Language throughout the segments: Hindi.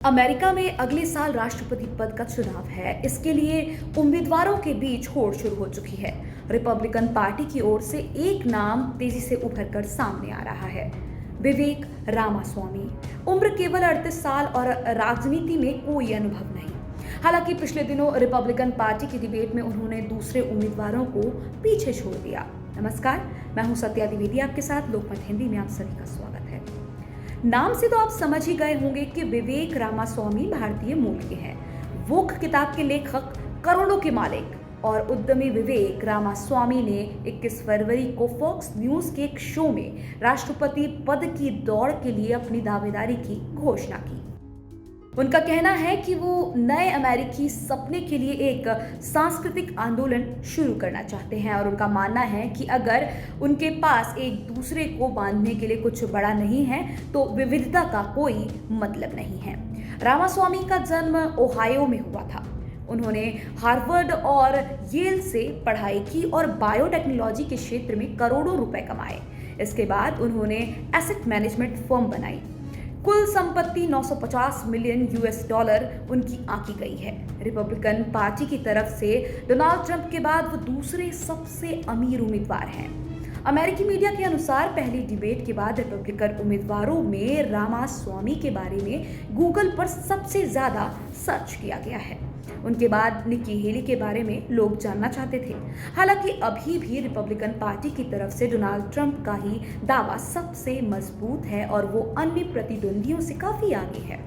अमेरिका में अगले साल राष्ट्रपति पद का चुनाव है। इसके लिए उम्मीदवारों के बीच होड़ शुरू हो चुकी है। रिपब्लिकन पार्टी की ओर से एक नाम तेजी से उभर कर सामने आ रहा है, विवेक रामास्वामी। उम्र केवल 38 साल और राजनीति में कोई अनुभव नहीं। हालांकि पिछले दिनों रिपब्लिकन पार्टी की डिबेट में उन्होंने दूसरे उम्मीदवारों को पीछे छोड़ दिया। नमस्कार, मैं हूं सत्या द्विवेदी, आपके साथ लोकमत हिंदी में आप सभी का स्वागत है। नाम से तो आप समझ ही गए होंगे कि विवेक रामास्वामी भारतीय मूल के हैं। वोक किताब के लेखक, करोड़ों के मालिक और उद्यमी विवेक रामास्वामी ने 21 फरवरी को फॉक्स न्यूज के एक शो में राष्ट्रपति पद की दौड़ के लिए अपनी दावेदारी की घोषणा की। उनका कहना है कि वो नए अमेरिकी सपने के लिए एक सांस्कृतिक आंदोलन शुरू करना चाहते हैं और उनका मानना है कि अगर उनके पास एक दूसरे को बांधने के लिए कुछ बड़ा नहीं है तो विविधता का कोई मतलब नहीं है। रामास्वामी का जन्म ओहायो में हुआ था। उन्होंने हार्वर्ड और येल से पढ़ाई की और बायोटेक्नोलॉजी के क्षेत्र में करोड़ों रुपए कमाए। इसके बाद उन्होंने एसेट मैनेजमेंट फर्म बनाई। कुल संपत्ति 950 मिलियन US$ उनकी आंकी गई है। रिपब्लिकन पार्टी की तरफ से डोनाल्ड ट्रंप के बाद वो दूसरे सबसे अमीर उम्मीदवार हैं। अमेरिकी मीडिया के अनुसार पहली डिबेट के बाद रिपब्लिकन उम्मीदवारों में रामास्वामी के बारे में गूगल पर सबसे ज्यादा सर्च किया गया है। उनके बाद निकी हेली के बारे में लोग जानना चाहते थे। हालांकि अभी भी रिपब्लिकन पार्टी की तरफ से डोनाल्ड ट्रंप का ही दावा सबसे मजबूत है और वो अन्य प्रतिद्वंदियों से काफी आगे है।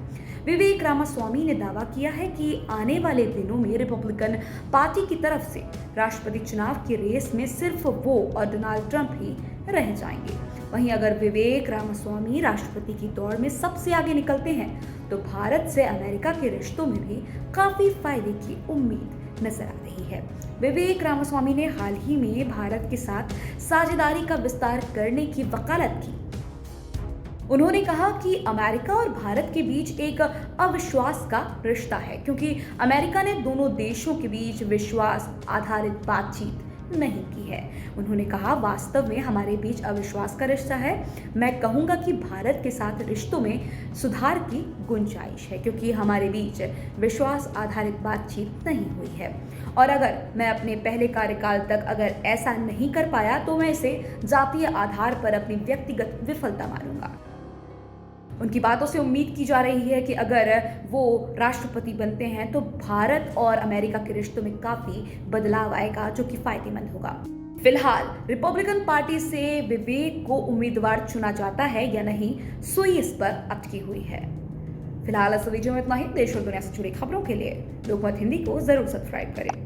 विवेक रामास्वामी ने दावा किया है कि आने वाले दिनों में रिपब्लिकन पार्टी की तरफ से राष्ट्रपति चुनाव की रेस में सिर्फ वो और डोनाल्ड ट्रंप ही रह जाएंगे। वहीं अगर विवेक रामास्वामी राष्ट्रपति की दौड़ में सबसे आगे निकलते हैं तो भारत से अमेरिका के रिश्तों में भी काफी फायदे की उम्मीद नजर आ रही है। विवेक रामास्वामी ने हाल ही में भारत के साथ साझेदारी का विस्तार करने की वकालत की। उन्होंने कहा कि अमेरिका और भारत के बीच एक अविश्वास का रिश्ता है, क्योंकि अमेरिका ने दोनों देशों के बीच विश्वास आधारित बातचीत नहीं की है। उन्होंने कहा, वास्तव में हमारे बीच अविश्वास का रिश्ता है। मैं कहूंगा कि भारत के साथ रिश्तों में सुधार की गुंजाइश है, क्योंकि हमारे बीच विश्वास आधारित बातचीत नहीं हुई है और अगर मैं अपने पहले कार्यकाल तक अगर ऐसा नहीं कर पाया तो मैं इसे जातीय आधार पर अपनी व्यक्तिगत विफलता मानूंगा। उनकी बातों से उम्मीद की जा रही है कि अगर वो राष्ट्रपति बनते हैं तो भारत और अमेरिका के रिश्तों में काफी बदलाव आएगा, जो कि फायदेमंद होगा। फिलहाल रिपब्लिकन पार्टी से विवेक को उम्मीदवार चुना जाता है या नहीं, सुई इस पर अटकी हुई है। फिलहाल इस वीडियो में इतना ही। देश और दुनिया से जुड़ी खबरों के लिए लोकमत हिंदी को जरूर सब्सक्राइब करें।